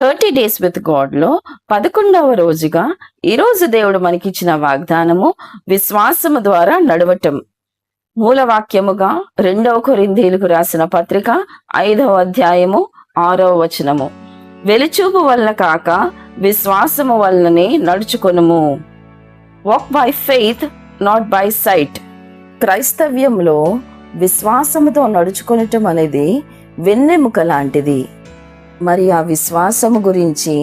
30 days with Godలో 11వ రోజుగా ఈరోజు దేవుడు మనకిచ్చిన వాగ్దానము విశ్వాసము ద్వారా నడవటం. మూలవాక్యముగా 2వ కొరింథీయులకు రాసిన పత్రిక 5వ అధ్యాయము 6వ వచనము. వెలిచూపు వలన కాక విశ్వాసము వలననే నడుచుకొనుము. Walk by faith not by sight. క్రైస్తవ్యంలో విశ్వాసముతో నడుచుకొనటం అనేది వెన్నెముక లాంటిది. మరి ఆ విశ్వాసము గురించి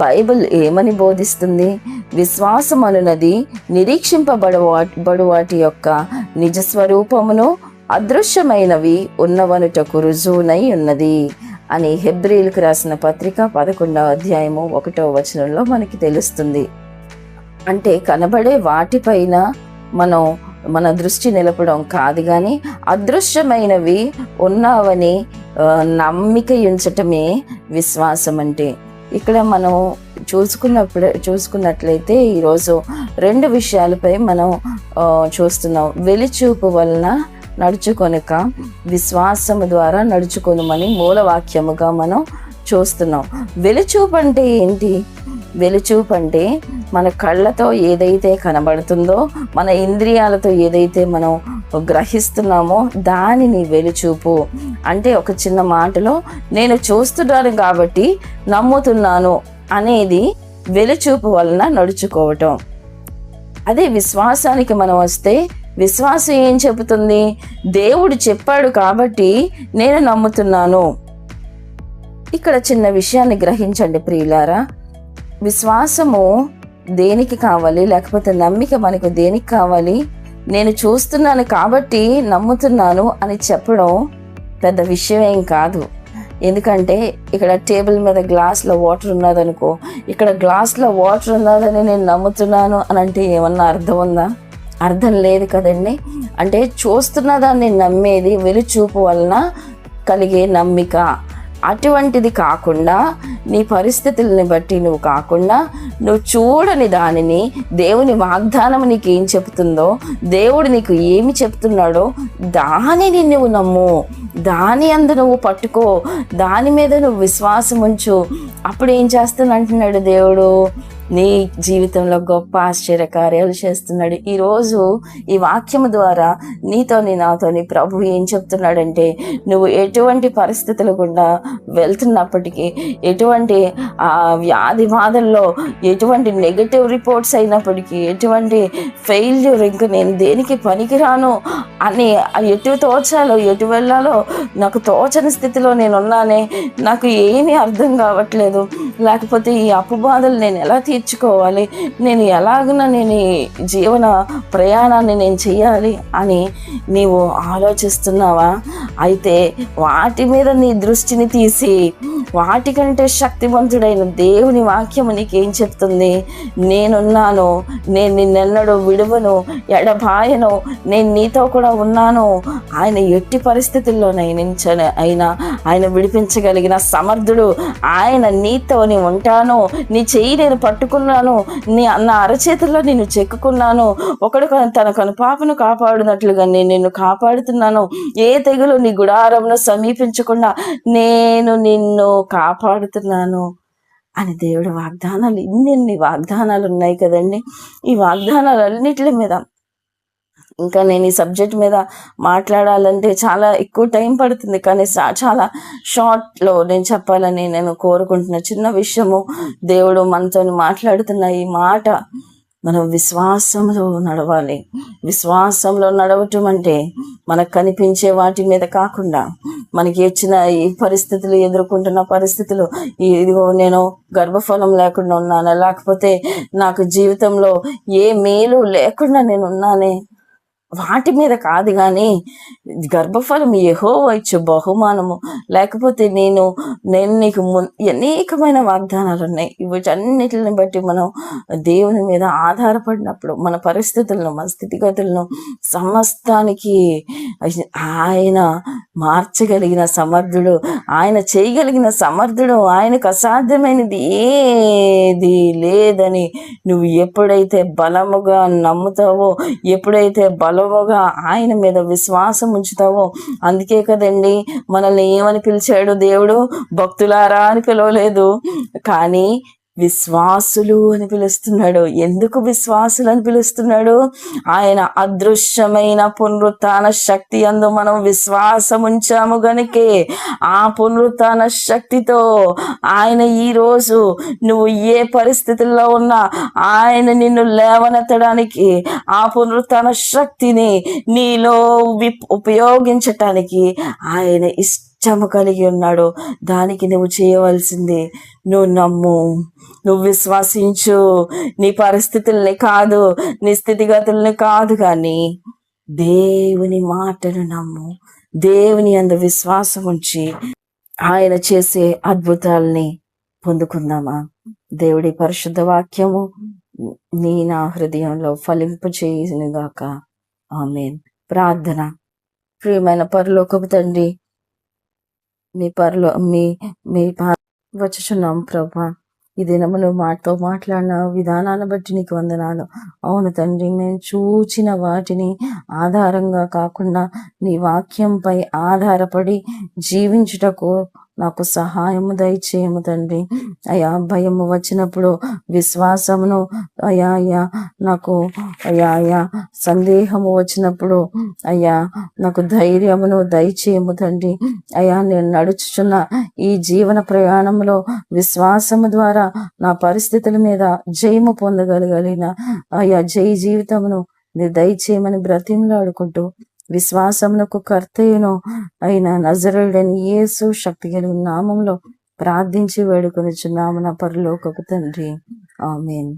బైబిల్ ఏమని బోధిస్తుంది? విశ్వాసం అనున్నది నిరీక్షింపబడు వాటి యొక్క నిజస్వరూపమును అదృశ్యమైనవి ఉన్నవనుటకు రుజువునై ఉన్నది అని హెబ్రీయులకు రాసిన పత్రిక 11వ అధ్యాయము 1వ వచనంలో మనకి తెలుస్తుంది. అంటే కనబడే వాటిపైన మనం మన దృష్టి నిలపడం కాదు, కానీ అదృశ్యమైనవి ఉన్నావని నమ్మిక ఉంచటమే విశ్వాసం అంటే. ఇక్కడ మనం చూసుకున్నట్లయితే ఈరోజు 2 విషయాలపై మనం చూస్తున్నాం. వెలిచూపు వలన నడుచుకొనక విశ్వాసము ద్వారా నడుచుకొనుమని మూలవాక్యముగా మనం చూస్తున్నాం. వెలిచూపు అంటే ఏంటి? వెలిచూపు అంటే మన కళ్ళతో ఏదైతే కనబడుతుందో, మన ఇంద్రియాలతో ఏదైతే మనం గ్రహిస్తున్నామో దానిని వెలిచూపు అంటే. ఒక చిన్న మాటలో నేను చూస్తున్నాను కాబట్టి నమ్ముతున్నాను అనేది వెలిచూపు వలన నడుచుకోవటం. అదే విశ్వాసానికి మనం వస్తే, విశ్వాసం ఏం చెబుతుంది? దేవుడు చెప్పాడు కాబట్టి నేను నమ్ముతున్నాను. ఇక్కడ చిన్న విషయాన్ని గ్రహించండి ప్రియులారా. విశ్వాసము దేనికి కావాలి, లేకపోతే నమ్మిక మనకు దేనికి కావాలి? నేను చూస్తున్నాను కాబట్టి నమ్ముతున్నాను అని చెప్పడం పెద్ద విషయం ఏం కాదు. ఎందుకంటే ఇక్కడ టేబుల్ మీద గ్లాస్లో వాటర్ ఉన్నదనుకో, ఇక్కడ గ్లాస్లో వాటర్ ఉన్నదని నేను నమ్ముతున్నాను అని అంటే ఏమన్నా అర్థం ఉందా? అర్థం లేదు కదండి. అంటే చూస్తున్న దాన్ని నమ్మేది వెలుచూపు వలన కలిగే నమ్మిక. అటువంటిది కాకుండా, నీ పరిస్థితులని బట్టి నువ్వు కాకుండా, నువ్వు చూడని దానిని దేవుని వాగ్దానం నీకు ఏం చెప్తుందో, దేవుడు నీకు ఏమి చెప్తున్నాడో దానిని నువ్వు నమ్ము, దాని అందు నువ్వు పట్టుకో, దాని మీద నువ్వు విశ్వాసం ఉంచు. అప్పుడు ఏం చేస్తానంటున్నాడు దేవుడు? నీ జీవితంలో గొప్ప ఆశ్చర్య కార్యాలు చేస్తున్నాడు. ఈరోజు ఈ వాక్యము ద్వారా నీతోని నాతోని ప్రభు ఏం చెప్తున్నాడంటే, నువ్వు ఎటువంటి పరిస్థితులు గుండా వెళ్తున్నప్పటికీ, ఎటువంటి వ్యాధి బాధల్లో, ఎటువంటి నెగటివ్ రిపోర్ట్స్ అయినప్పటికీ, ఎటువంటి ఫెయిల్యూర్, ఇంక నేను దేనికి పనికిరాను అని ఎటు తోచాలో ఎటు వెళ్ళాలో నాకు తోచని స్థితిలో నేనున్నానే, నాకు ఏమీ అర్థం కావట్లేదు, లేకపోతే ఈ అప్పు బాధలు నేను ఎలా తీర్చుకోవాలి, నేను ఎలాగైనా నేను ఈ జీవన ప్రయాణాన్ని నేను చెయ్యాలి అని నీవు ఆలోచిస్తున్నావా? అయితే వాటి మీద నీ దృష్టిని తీసి, వాటికంటే శక్తివంతుడైన దేవుని వాక్యము నీకేం చెప్తుంది? నేనున్నాను, నేను నిన్నెన్నడూ విడువను, ఎడబాయను, నేను నీతో కూడా ఉన్నాను. ఆయన ఎట్టి పరిస్థితుల్లోనైనా ఆయన విడిపించగలిగిన సమర్థుడు. ఆయన నీతోని ఉంటాను, నీ చెయ్యి నేను పట్టుకున్నాను, నా అరచేతుల్లో నేను చెక్కుకున్నాను, ఒకడు తన కనుపాపను కాపాడునట్లుగా నేను నిన్ను కాపాడుతున్నాను, ఏ తెగులు నీ గుడారంను సమీపించకుండా నేను నిన్ను కాపాడుతున్నాను అని దేవుడి వాగ్దానాలు. ఇన్ని వాగ్దానాలు ఉన్నాయి కదండి. ఈ వాగ్దానాలన్నిటి మీద ఇంకా నేను ఈ సబ్జెక్ట్ మీద మాట్లాడాలంటే చాలా ఎక్కువ టైం పడుతుంది, కానీ చాలా షార్ట్లో నేను చెప్పాలని నేను కోరుకుంటున్న చిన్న విషయము. దేవుడు మనతో మాట్లాడుతున్న ఈ మాట, మనం విశ్వాసంలో నడవాలి. విశ్వాసంలో నడవటం అంటే మనకు కనిపించే వాటి మీద కాకుండా, మనకి వచ్చిన ఈ పరిస్థితులు, ఎదుర్కొంటున్న పరిస్థితులు, ఇదిగో నేను గర్భఫలం లేకుండా ఉన్నాను, లేకపోతే నాకు జీవితంలో ఏ మేలు లేకుండా నేను ఉన్నానే, వాటి మీద కాదు, కానీ గర్భఫలం యెహోవా ఇచ్చే బహుమానము, లేకపోతే నేను నీకు అనేకమైన వాగ్దానాలు ఉన్నాయి. వీటన్నిటిని బట్టి మనం దేవుని మీద ఆధారపడినప్పుడు మన పరిస్థితులను, మన స్థితిగతులను సమస్తానికి ఆయన మార్చగలిగిన సమర్థుడు, ఆయన చేయగలిగిన సమర్థుడు, ఆయనకు అసాధ్యమైనది ఏది లేదని నువ్వు ఎప్పుడైతే బలముగా నమ్ముతావో, ఎప్పుడైతే బలముగా ఆయన మీద విశ్వాసం ఉంచుతావో. అందుకే కదండి మనల్ని ఏమని పిలిచాడు దేవుడు? భక్తులారా అని పిలవలేదు, కానీ విశ్వాసులు అని పిలుస్తున్నాడు. ఎందుకు విశ్వాసులు అని పిలుస్తున్నాడు? ఆయన అదృశ్యమైన పునరుత్థాన శక్తి యందు మనం విశ్వాసం ఉంచాము గనుకే ఆ పునరుత్థాన శక్తితో ఆయన ఈరోజు నువ్వు ఏ పరిస్థితుల్లో ఉన్నా ఆయన నిన్ను లేవనెత్తడానికి, ఆ పునరుత్థాన శక్తిని నీలో ఉపయోగించటానికి ఆయన ఇష్టము కలిగి ఉన్నాడు. దానికి నువ్వు చేయవలసింది నువ్వు నమ్ము, నువ్వు విశ్వసించు. నీ పరిస్థితుల్ని కాదు, నీ స్థితిగతుల్ని కాదు, కానీ దేవుని మాటను నమ్ము. దేవుని యందు విశ్వాసం ఉంచి ఆయన చేసే అద్భుతాలని పొందుకుందామా? దేవుడి పరిశుద్ధ వాక్యము నా హృదయంలో ఫలింపు చేయునుగాక. ఆమేన్. ప్రార్థన. ప్రియమైన పరలోకపు తండ్రి, మీ వచ్చుచున్నాం ప్రభా. ఈ దినము నువ్వు మాతో మాట్లాడిన విధానాన్ని బట్టి నీకు వందనాలు. అవును తండ్రి, మేము చూచిన వాటిని ఆధారంగా కాకుండా నీ వాక్యంపై ఆధారపడి జీవించుటకు నాకు సహాయము దయచేయము తండ్రి. అయా భయము వచ్చినప్పుడు విశ్వాసమును, అయా నాకు అయా సందేహము వచ్చినప్పుడు నాకు ధైర్యమును దయచేయము తండ్రి. నేను నడుచుచున్న ఈ జీవన ప్రయాణంలో విశ్వాసము ద్వారా నా పరిస్థితుల మీద జయము పొందగలిగిన జయ జీవితమును మీరు దయచేయమని బ్రతిమలాడుకుంటూ విశ్వాసమునకు కర్తయ్యను అయిన నజరేయుడైన యేసు శక్తి కలిగిన నామంలో ప్రార్థించి వేడుకొనుచున్నాము నా పరలోకపు తండ్రి. ఆమేన్.